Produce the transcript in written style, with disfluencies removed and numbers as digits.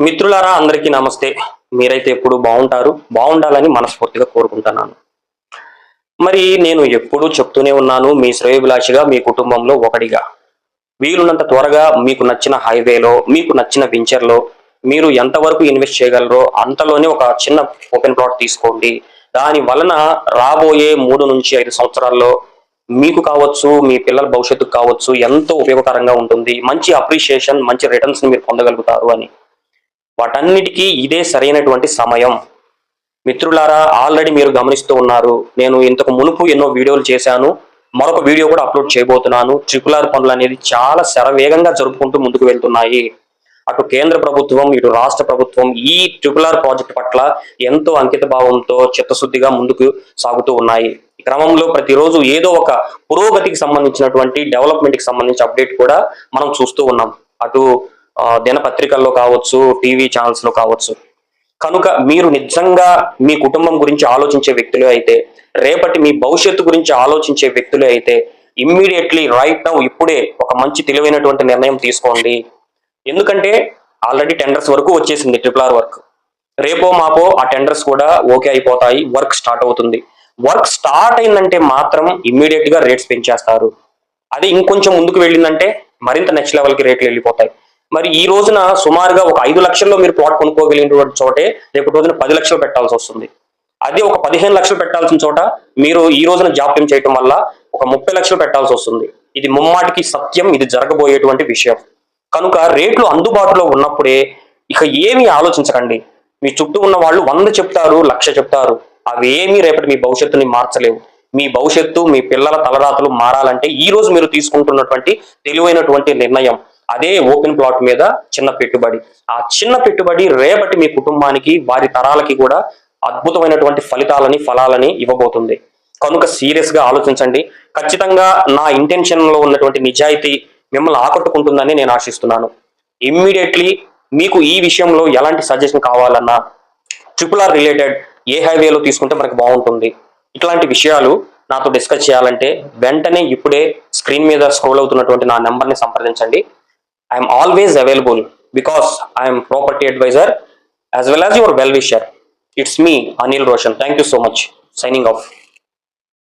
మిత్రులారా అందరికీ నమస్తే. మీరైతే ఎప్పుడు బాగుండాలని మనస్ఫూర్తిగా కోరుకుంటున్నాను. మరి నేను ఎప్పుడూ చెప్తూనే ఉన్నాను, మీ శ్రేయోభిలాషిగా, మీ కుటుంబంలో ఒకడిగా. వీలున్నంత త్వరగా మీకు నచ్చిన హైవేలో, మీకు నచ్చిన వెంచర్‌లో మీరు ఎంతవరకు ఇన్వెస్ట్ చేయగలరో అంతలోనే ఒక చిన్న ఓపెన్ ప్లాట్ తీసుకోండి. దాని వలన రాబోయే 3-5 సంవత్సరాల్లో మీకు కావచ్చు, మీ పిల్లల భవిష్యత్తుకు కావచ్చు ఎంతో ఉపయోగకరంగా ఉంటుంది. మంచి అప్రిషియేషన్, మంచి రిటర్న్స్‌ని మీరు పొందగలుగుతారు అని. వాటన్నిటికీ ఇదే సరైనటువంటి సమయం. మిత్రులారా, ఆల్రెడీ మీరు గమనిస్తూ ఉన్నారు. నేను ఇంతకు మునుపు ఎన్నో వీడియోలు చేశాను. మరొక వీడియో కూడా అప్లోడ్ చేయబోతున్నాను. ట్రిపుల్ ఆర్ పనులనేది చాలా శరవేగంగా జరుపుకుంటూ ముందుకు వెళ్తున్నాయి. అటు కేంద్ర ప్రభుత్వం, ఇటు రాష్ట్ర ప్రభుత్వం ఈ ట్రిపుల్ ఆర్ ప్రాజెక్ట్ పట్ల ఎంతో అంకిత భావంతో చిత్తశుద్ధిగా ముందుకు సాగుతూ ఉన్నాయి. ఈ క్రమంలో ప్రతిరోజు ఏదో ఒక పురోగతికి సంబంధించినటువంటి డెవలప్మెంట్‌కి సంబంధించి అప్డేట్ కూడా మనం చూస్తూ ఉన్నాం. అటు దినపత్రికల్లో కావచ్చు, టీవీ ఛానల్స్‌లో కావచ్చు. కనుక మీరు నిజంగా మీ కుటుంబం గురించి ఆలోచించే వ్యక్తులే అయితే, రేపటి మీ భవిష్యత్తు గురించి ఆలోచించే వ్యక్తులే అయితే, ఇమ్మీడియేట్‌లీ రైట్ నౌ ఇప్పుడే ఒక మంచి తెలివైనటువంటి నిర్ణయం తీసుకోండి. ఎందుకంటే ఆల్రెడీ టెండర్స్ వరకు వచ్చేసింది ట్రిపుల్ ఆర్ వర్క్. రేపో మాపో ఆ టెండర్స్ కూడా ఓకే అయిపోతాయి. వర్క్ స్టార్ట్ అవుతుంది. వర్క్ స్టార్ట్ అయిందంటే మాత్రం ఇమ్మీడియేట్‌గా రేట్స్ పెంచేస్తారు. అది ఇంకొంచెం ముందుకు వెళ్ళిందంటే మరింత నెక్స్ట్ లెవెల్‌కి రేట్లు వెళ్ళిపోతాయి. మరి ఈ రోజున సుమారుగా ఒక 5 లక్షల్లో మీరు ప్లాట్ కొనుక్కోగలిగినటువంటి చోటే రేపటి రోజున 10 లక్షలు పెట్టాల్సి వస్తుంది. అదే ఒక 15 లక్షలు పెట్టాల్సిన చోట మీరు ఈ రోజున జాప్యం చేయటం వల్ల ఒక 30 లక్షలు పెట్టాల్సి వస్తుంది. ఇది ముమ్మాటికి సత్యం. ఇది జరగబోయేటువంటి విషయం. కనుక రేట్లు అందుబాటులో ఉన్నప్పుడే ఇక ఏమీ ఆలోచించకండి. మీ చుట్టూ ఉన్న వాళ్ళు 100 చెప్తారు, 1,00,000 చెప్తారు. అవేమీ రేపటి మీ భవిష్యత్తుని మార్చలేవు. మీ భవిష్యత్తు, మీ పిల్లల తలరాతలు మారాలంటే ఈ రోజు మీరు తీసుకుంటున్నటువంటి తెలివైనటువంటి నిర్ణయం అదే ఓపెన్ ప్లాట్ మీద చిన్న పెట్టుబడి. ఆ చిన్న పెట్టుబడి రేపటి మీ కుటుంబానికి, వారి తరాలకి కూడా అద్భుతమైనటువంటి ఫలాలని ఇవ్వబోతుంది. కనుక సీరియస్ గా ఆలోచించండి. ఖచ్చితంగా నా ఇంటెన్షన్ లో ఉన్నటువంటి నిజాయితీ మిమ్మల్ని ఆకట్టుకుంటుందని నేను ఆశిస్తున్నాను. ఇమ్మీడియట్లీ మీకు ఈ విషయంలో ఎలాంటి సజెషన్ కావాలన్నా, ట్రిపుల్ ఆర్ రిలేటెడ్ ఏ హైవేలో తీసుకుంటే మనకు బాగుంటుంది, ఇట్లాంటి విషయాలు నాతో డిస్కస్ చేయాలంటే వెంటనే ఇప్పుడే స్క్రీన్ మీద స్క్రోల్ అవుతున్నటువంటి నా నెంబర్ని సంప్రదించండి. I am always available because I am property advisor as well as your well wisher. It's me, Anil Roshan. Thank you so much. Signing off.